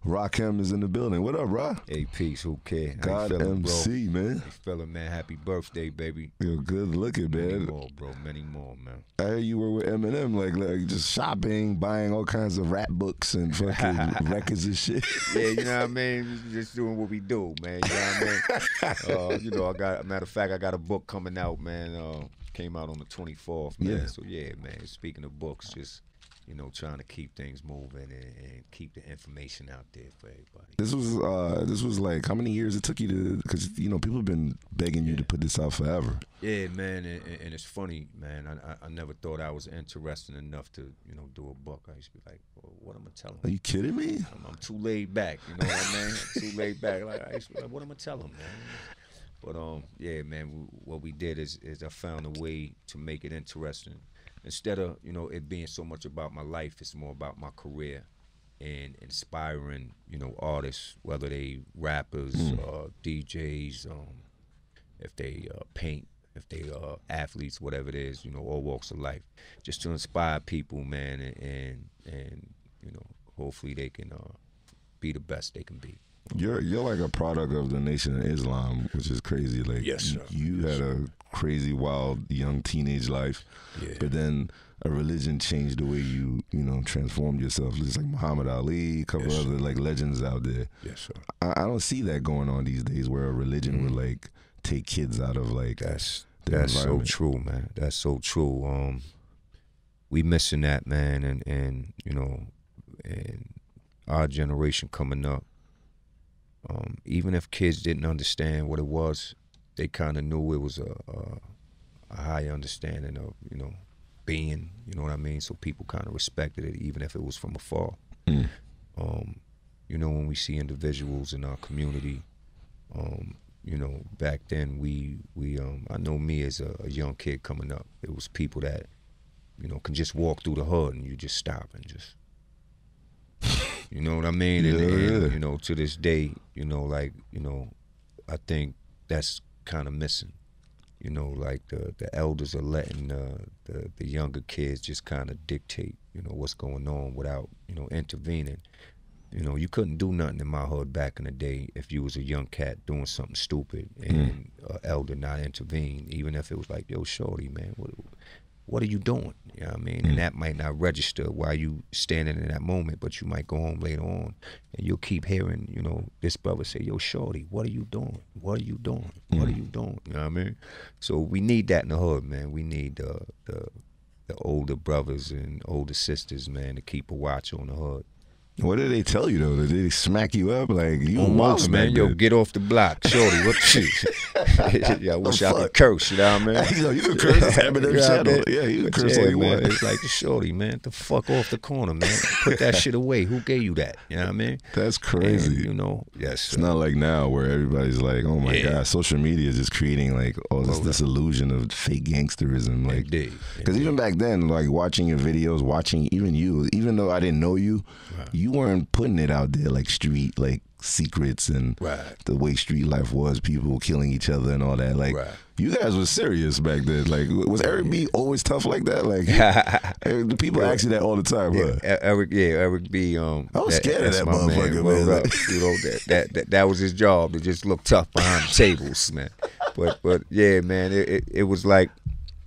Rakim is in the building. What up, Ra? Hey, peace. Who care? God MC, bro? Man. Hey, fella, man. Happy birthday, baby. You're good looking, man. Many more, bro. Many more, man. I heard you were with Eminem, like just shopping, buying all kinds of rap books and fucking records and shit. Yeah, you know what I mean? Just doing what we do, man. You know what I mean? You know, matter of fact, I got a book coming out, man. Came out on the 24th, man. Yeah. So, yeah, man. Speaking of books, just... you know, trying to keep things moving and keep the information out there for everybody. This was like how many years it took you to? Because you know people have been begging you to put this out forever. Yeah, man, and it's funny, man. I never thought I was interesting enough to do a book. I used to be like, well, what am I telling him? Are you kidding me? I'm too laid back. You know what I mean? I'm too laid back. Like I used to be like, what am I telling him, man? But yeah, man. What we did is I found a way to make it interesting. Instead of, it being so much about my life, it's more about my career and inspiring, artists, whether they rappers, DJs, if they paint, if they athletes, whatever it is, all walks of life. Just to inspire people, man, and hopefully they can be the best they can be. You're like a product of the Nation of Islam, which is crazy. Like yes, sir. You had a crazy, wild, young teenage life, but then a religion changed the way you transformed yourself. Just like Muhammad Ali, a couple other like legends out there. Yes, sir. I don't see that going on these days, where a religion would like take kids out of like that's so true, man. That's so true. We missing that, man, and our generation coming up. Even if kids didn't understand what it was, they kind of knew it was a high understanding of, being, you know what I mean? So people kind of respected it, even if it was from afar. When we see individuals in our community, back then we I know me as a young kid coming up, it was people that, can just walk through the hood and you just stop and just... You know what I mean? And to this day, I think that's kind of missing. Like the elders are letting the younger kids just kind of dictate, what's going on without, intervening. You couldn't do nothing in my hood back in the day if you was a young cat doing something stupid and an elder not intervene, even if it was like, yo, shorty, man, what are you doing? You know what I mean? And that might not register while you standing in that moment, but you might go home later on and you'll keep hearing, this brother say, yo, shorty, what are you doing? What are you doing? What are you doing? You know what I mean? So we need that in the hood, man. We need the older brothers and older sisters, man, to keep a watch on the hood. What did they tell you though? Did they smack you up like you? Almost, man. Yo, get off the block, shorty. What shit? Yeah, I wish I could curse. You know what I mean? You can curse. Eminem channel. Yeah, you can curse all you want. It's like, shorty, man. Get the fuck off the corner, man. Put that shit away. Who gave you that? You know what I mean? That's crazy. And, yes. It's not like now where everybody's like, oh my god, social media is just creating like this illusion of fake gangsterism. Like, because even back then, like watching your videos, watching even you, even though I didn't know you. You weren't putting it out there like street, like secrets and the way street life was, people killing each other and all that. Like, you guys were serious back then. Like, was Eric B always tough like that? Like, the people ask you that all the time. Eric B. I was scared of that motherfucker, man. That was his job, to just look tough behind the tables, man. But yeah, man, it was like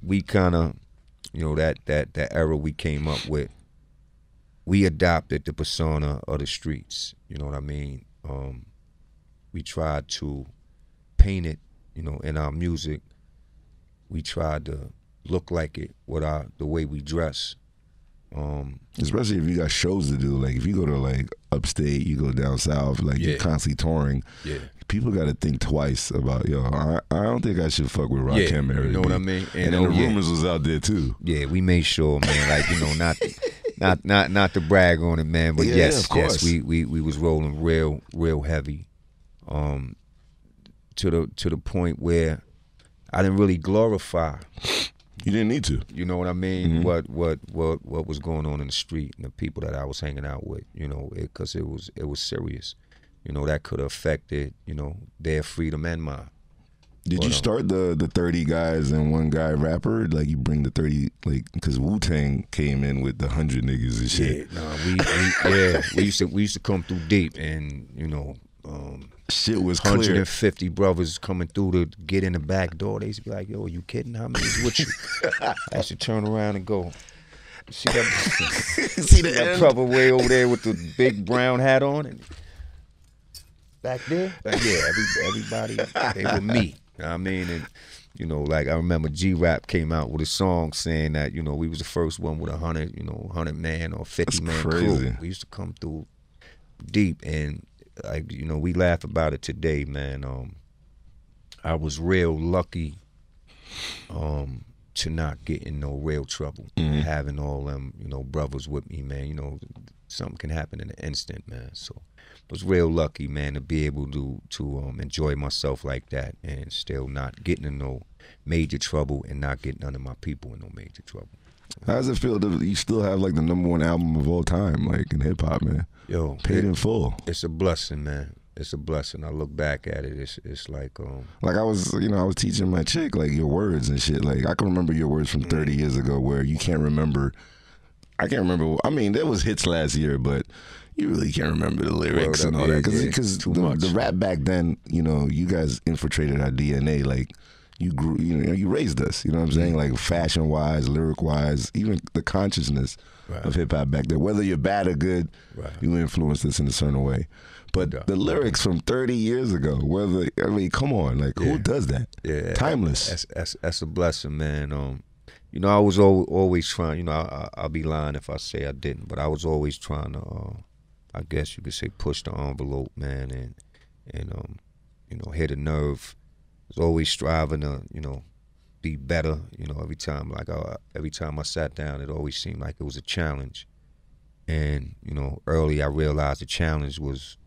we kind of, that era we came up with. We adopted the persona of the streets, you know what I mean? We tried to paint it, in our music. We tried to look like it with the way we dress. Especially if you got shows to do. Like if you go to like upstate, you go down south, like you're constantly touring. Yeah. People got to think twice about, I don't think I should fuck with Rakim. You know what I mean? And then the rumors was out there too. Yeah, we made sure, man, like, not to brag on it, man, but yes, we was rolling real heavy, to the point where I didn't really glorify. You didn't need to. You know what I mean? What was going on in the street and the people that I was hanging out with, because it was serious. That could have affected, their freedom and mine. Did you start the 30 guys and one guy rapper? Like you bring the 30, like, because Wu-Tang came in with the 100 niggas and shit. Yeah, we used to come through deep, and you know, shit was 150 clear. Brothers coming through to get in the back door. They used to be like, "Yo, are you kidding? How many's with you?" I used to turn around and go, "See that? See that brother way over there with the big brown hat on?" And back there, like, yeah, everybody, they were me. You know what I mean? And you know, like I remember G-Rap came out with a song saying that, you know, we was the first one with 100 man or 50 man crew. We used to come through deep, and like, you know, we laugh about it today, man. I was real lucky to not get in no real trouble. Having all them, you know, brothers with me, man. You know, something can happen in an instant, man. So I was real lucky, man, to be able to enjoy myself like that and still not getting in no major trouble and not getting none of my people in no major trouble. How does it feel that you still have like the #1 album of all time, like in hip hop, man? Yo, paid in full. It's a blessing, man. It's a blessing. I look back at it. It's like I was, you know, I was teaching my chick like your words and shit. Like I can remember your words from 30 years ago, where you can't remember. I can't remember. I mean, there was hits last year, but you really can't remember the lyrics and all that because the rap back then, you know, you guys infiltrated our DNA. Like you grew, you know, you raised us. You know what I'm saying? Like fashion wise, lyric wise, even the consciousness of hip hop back then. Whether you're bad or good, you influenced us in a certain way. But the lyrics from 30 years ago, whether, I mean, come on, like who does that? Yeah, timeless. That's a blessing, man. You know, I was always trying. You know, I'll be lying if I say I didn't, but I was always trying to. I guess you could say push the envelope, man, and you know, hit a nerve. I was always striving to, you know, be better. You know, every time I sat down, it always seemed like it was a challenge. And you know, early I realized the challenge was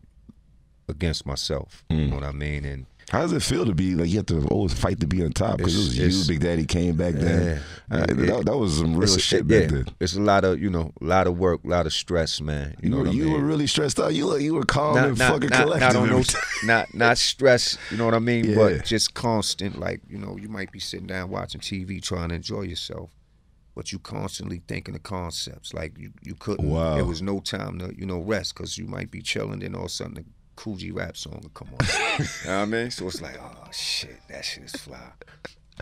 against myself. You know what I mean? And how does it feel to be like you have to always fight to be on top? Because it was you, Big Daddy Kane back then. That was some real shit back then. It's a lot of, you know, a lot of work, a lot of stress, man. You know what I mean? You were really stressed out. You were calm and fucking collected. Not stress. You know what I mean? But just constant. Like, you know, you might be sitting down watching TV trying to enjoy yourself, but you constantly thinking of concepts. Like you couldn't. Wow. There was no time to, you know, rest because you might be chilling, and all of a sudden the Cool G rap song will come on. You know what I mean? So it's like, oh shit, that shit is fly.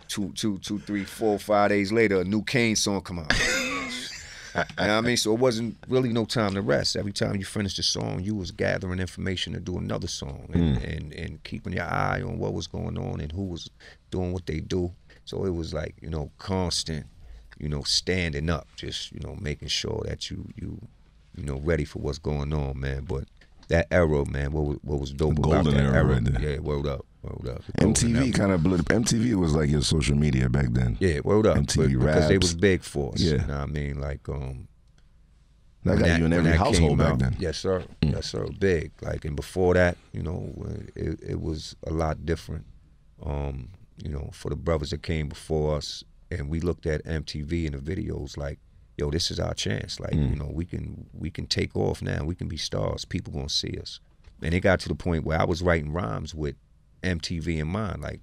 2, 3, 4, 5 days later, a new Kane song come out. You know what I mean? So it wasn't really no time to rest. Every time you finished the song, you was gathering information to do another song and keeping your eye on what was going on and who was doing what they do. So it was like, you know, constant, you know, standing up, just, you know, making sure that you know, ready for what's going on, man. But that era, man, what was dope about that era? Right there. Yeah, word up. MTV kind of blew up. MTV was like your social media back then. Yeah, word up. MTV because they was big for us. Yeah. You know what I mean? Like, that got you in every household back then. Yes, sir. Yes, sir. Big. Like, and before that, you know, it was a lot different. You know, for the brothers that came before us, and we looked at MTV and the videos like, yo, this is our chance. Like, you know, we can take off now. We can be stars. People gonna see us. And it got to the point where I was writing rhymes with MTV in mind. Like,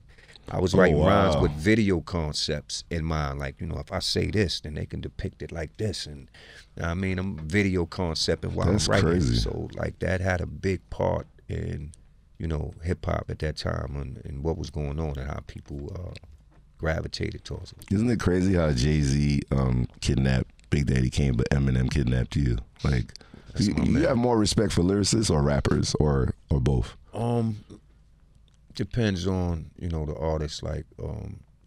I was writing rhymes with video concepts in mind. Like, you know, if I say this, then they can depict it like this. And you know what I mean, I'm video concepting while I'm writing. Crazy. So like that had a big part in, you know, hip hop at that time and what was going on and how people gravitated towards it. Isn't it crazy how Jay-Z kidnapped Big Daddy Kane, but Eminem kidnapped you? Like, you have more respect for lyricists or rappers or both? Depends on, you know, the artist. Like,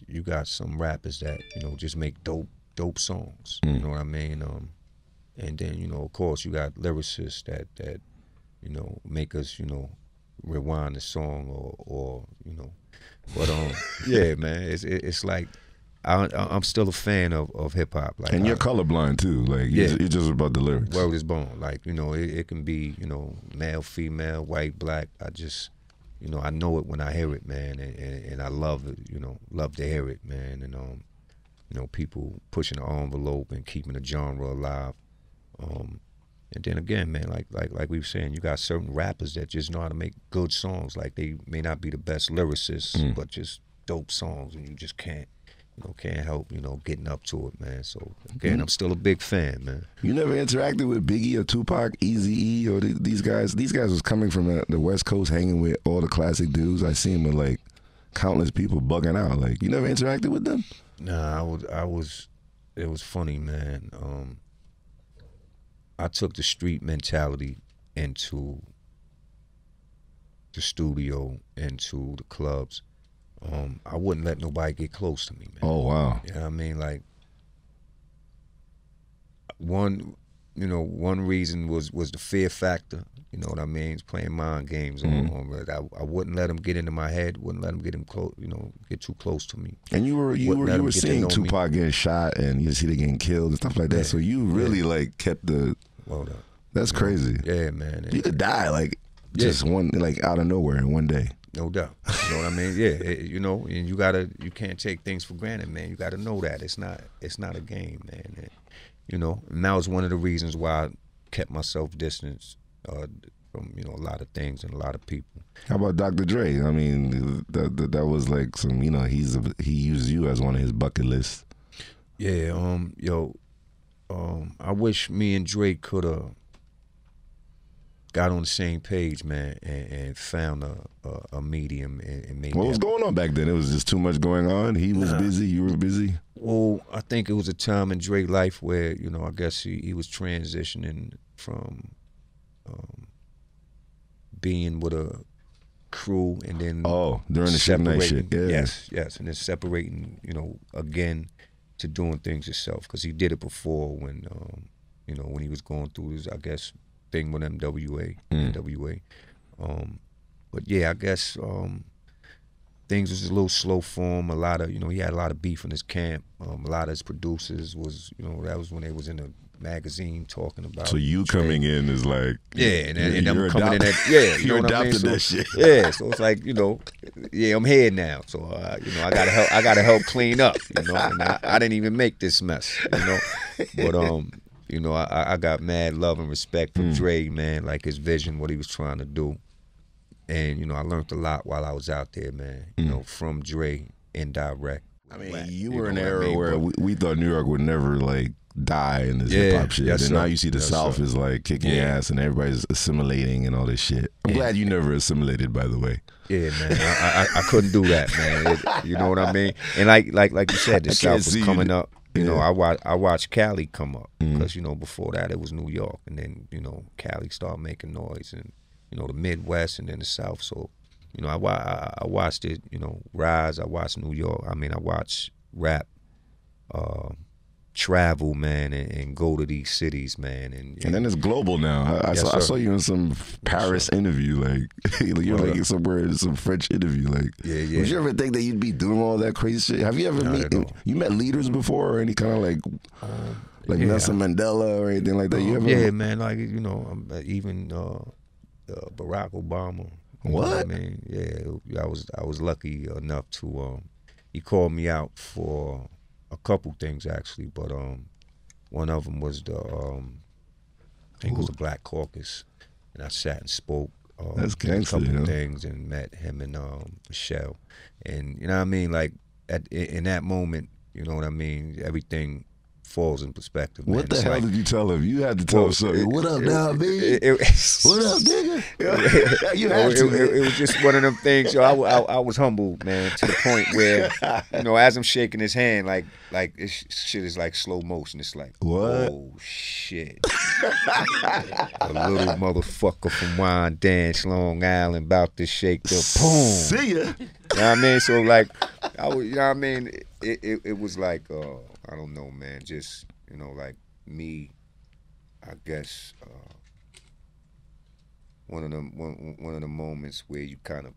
you got some rappers that, you know, just make dope songs. You know what I mean? And then, you know, of course, you got lyricists that you know, make us, you know, rewind the song or you know. But yeah, man, it's like I'm still a fan of hip hop. Like, and you're colorblind too. Like, you're just about the lyrics. Word is born. Like, you know, it can be, you know, male, female, white, black. I just, you know, I know it when I hear it, man, and I love it. You know, love to hear it, man. And you know, people pushing the envelope and keeping the genre alive. And then again, man, like we were saying, you got certain rappers that just know how to make good songs. Like, they may not be the best lyricists, but just dope songs, and you just can't help, getting up to it, man. So again, I'm still a big fan, man. You never interacted with Biggie or Tupac, Eazy-E, or these guys? These guys was coming from the West Coast, hanging with all the classic dudes. I see them with like countless people bugging out. Like, you never interacted with them? Nah, it was funny, man. I took the street mentality into the studio, into the clubs. I wouldn't let nobody get close to me, man. Oh, wow. You know what I mean? Like, one reason was the fear factor. You know what I mean? It's playing mind games on it. I wouldn't let them get into my head. Wouldn't let them get get too close to me. And you were seeing Tupac getting shot, and you see they getting killed and stuff like that. Yeah. So you really like kept the. Well done. That's crazy. Yeah, man. You could die like just one, like out of nowhere in one day. No doubt. You know what I mean? Yeah. And you can't take things for granted, man. You gotta know that it's not a game, man. And that was one of the reasons why I kept myself distanced from a lot of things and a lot of people. How about Dr. Dre? I mean, that was like some, he used you as one of his bucket lists. Yeah. I wish me and Dre could have got on the same page, man, and found a medium and made. What was going on back then? It was just too much going on. He was busy. You were busy. Well, I think it was a time in Dre's life where I guess he was transitioning from being with a crew and then during the Ship Night shit. Yeah. Yes, and then separating again to doing things yourself, because he did it before when when he was going through his, I guess, thing with NWA. But yeah, I guess things was a little slow for him. A lot of he had a lot of beef in his camp. A lot of his producers was that was when they was in the magazine talking about. So you coming in is like and I'm coming in at you adopted that shit. Yeah, so it's like I'm here now. So I gotta help clean up. And I didn't even make this mess. But I got mad love and respect for Dre, man. Like his vision, what he was trying to do, and I learned a lot while I was out there, man. From Dre indirect. I mean, you were in an era where we thought New York would never like die in this hip hop shit. Yes, and now you see the South is like kicking ass and everybody's assimilating and all this shit. I'm glad you never assimilated, by the way. Yeah, man. I couldn't do that, man. You know what I mean? And like you said, the South was coming up. I watched Cali come up because before that it was New York, and then Cali started making noise, and the Midwest and then the South. So I watched it rise. I watched New York. I mean, I watched rap travel, man, and go to these cities, man, and then it's global now. I saw you in some Paris interview, like you're like somewhere in some French interview, like. Yeah. Would you ever think that you'd be doing all that crazy shit? Have you ever met leaders before, or any kind of like Nelson Mandela or anything like that? You ever? Yeah, man. Like even Barack Obama. What? I mean, yeah, I was lucky enough to. He called me out for a couple things actually, but one of them was I think it was the Black Caucus, and I sat and spoke That's gangster, a couple things and met him and Michelle, and you know what I mean, like in that moment, you know what I mean, everything falls in perspective. Man. What the hell did you tell him? You had to tell him something. What up now, baby? What up, nigga? You had to. It was just one of them things. I was humbled, man, to the point where, as I'm shaking his hand, like this shit is like slow motion. It's like, what? Oh shit! A little motherfucker from Wine Dance, Long Island, about to shake the boom. See ya. You know what I mean? So like, you know what I mean? It was like, I don't know, man. Just like me, I guess one of the moments where you kind of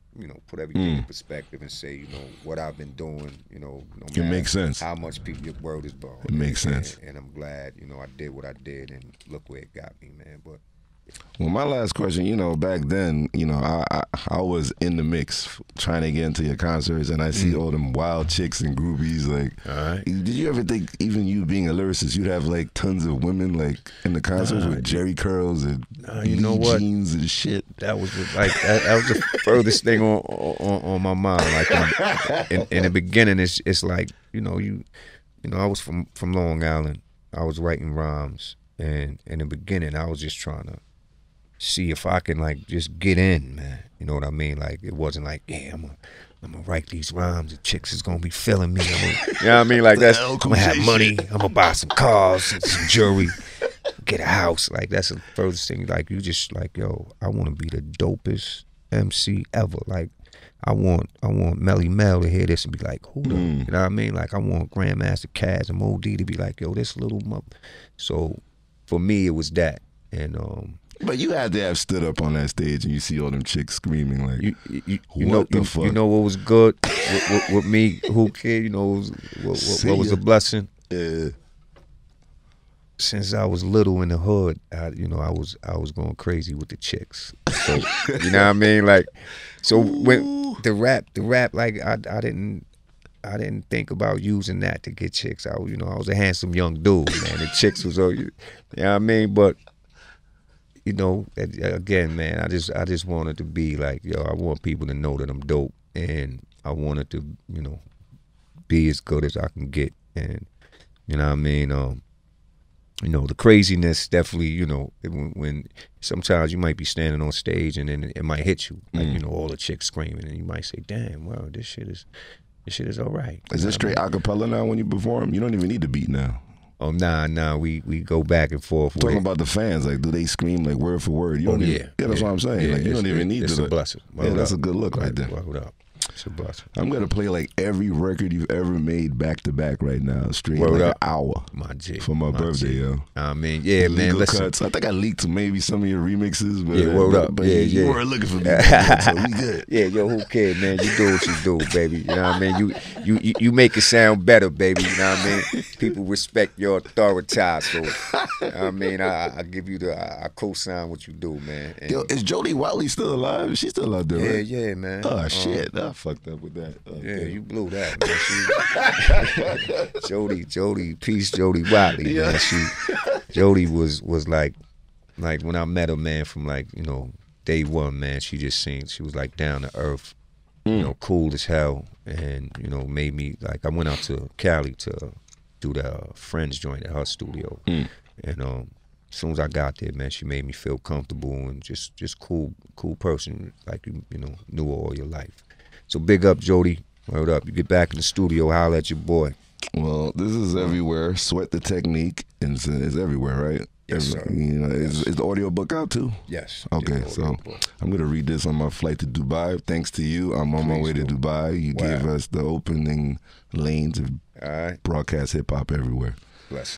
put everything in perspective and say what I've been doing. No it makes sense. How much people your word is born. It makes sense. And I'm glad I did what I did, and look where it got me, man. But Well, my last question, you know, back then, you know, I was in the mix trying to get into your concerts, and I see all them wild chicks and groupies. Like, did you ever think, even you being a lyricist, you'd have like tons of women like in the concerts with Jerry curls and you know what? jeans and shit? That was like that was the furthest thing on my mind. Like in the beginning, it's like you know I was from Long Island. I was writing rhymes, and in the beginning, I was just trying to see if I can like just get in, man. You know what I mean? Like it wasn't like, yeah, I'm gonna write these rhymes. The chicks is gonna be feeling me. You know what I mean? Like that's I'm gonna have money. I'm gonna buy some cars, some jewelry, get a house. Like that's the furthest thing. Like you just like, yo, I want to be the dopest MC ever. Like I want Melly Mel to hear this and be like, who the? You know what I mean? Like I want Grandmaster Caz and Mo D to be like, yo, this little mother. So for me, it was that, and But you had to have stood up on that stage and you see all them chicks screaming like, you what the fuck? You know what was good with me, who kid? You know what was a blessing? Yeah. Since I was little in the hood, I was going crazy with the chicks. So you know what I mean? Like, so when the rap, like I didn't think about using that to get chicks. I was a handsome young dude, man. The chicks was all, you know what I mean? But you know, again, man, I just wanted to be like, yo, I want people to know that I'm dope, and I wanted to, you know, be as good as I can get, and you know what I mean. You know, the craziness definitely, you know, when sometimes you might be standing on stage and then it might hit you, like you know, all the chicks screaming, and you might say, damn, wow, this shit is all right. Is this straight acapella now when you perform? You don't even need the beat now. Oh nah, we go back and forth. Talking about the fans, like, do they scream like word for word? You don't even, that's what I'm saying. Yeah, like, you don't even need to. It's a blessing. Yeah, that's a good look right there. Hold up. It's a blessing. I'm gonna play like every record you've ever made back to back right now, straight Word like up. an hour. My G. For my birthday, G. yo. I mean, yeah, man. Legal Listen. cuts. I think I leaked maybe some of your remixes, but Yeah, word up. But Yeah, you yeah. weren't looking for me, so we good. Yeah, yo, who cares, man? You do what you do, baby. You know what I mean? You make it sound better, baby. You know what I mean? People respect your authority, so you know what I mean, I give you I co-sign what you do, man. And Yo, is Jody Watley still alive? She's still out there, right? Yeah, man. Oh shit, I fucked up with that. Yeah, you blew that, man. Jody, peace, Jody Watley, man. Jody was like when I met her, man, from like, you know, day one, man, she was like down to earth, you know, cool as hell, and you know, made me like, I went out to Cali to do the Friends joint at her studio, and as soon as I got there, man, she made me feel comfortable and just cool person, like you know, knew her all your life. So big up, Jody. Word up. You get back in the studio, holler at your boy. Well, this is everywhere. Sweat the Technique, and it's everywhere, right? Yes, sir. You know, Yes. Is the audio book out too? Yes. Okay, so I'm gonna read this on my flight to Dubai. Thanks to you, I'm on my way to Dubai. You gave us the opening lane to broadcast hip hop everywhere. Bless.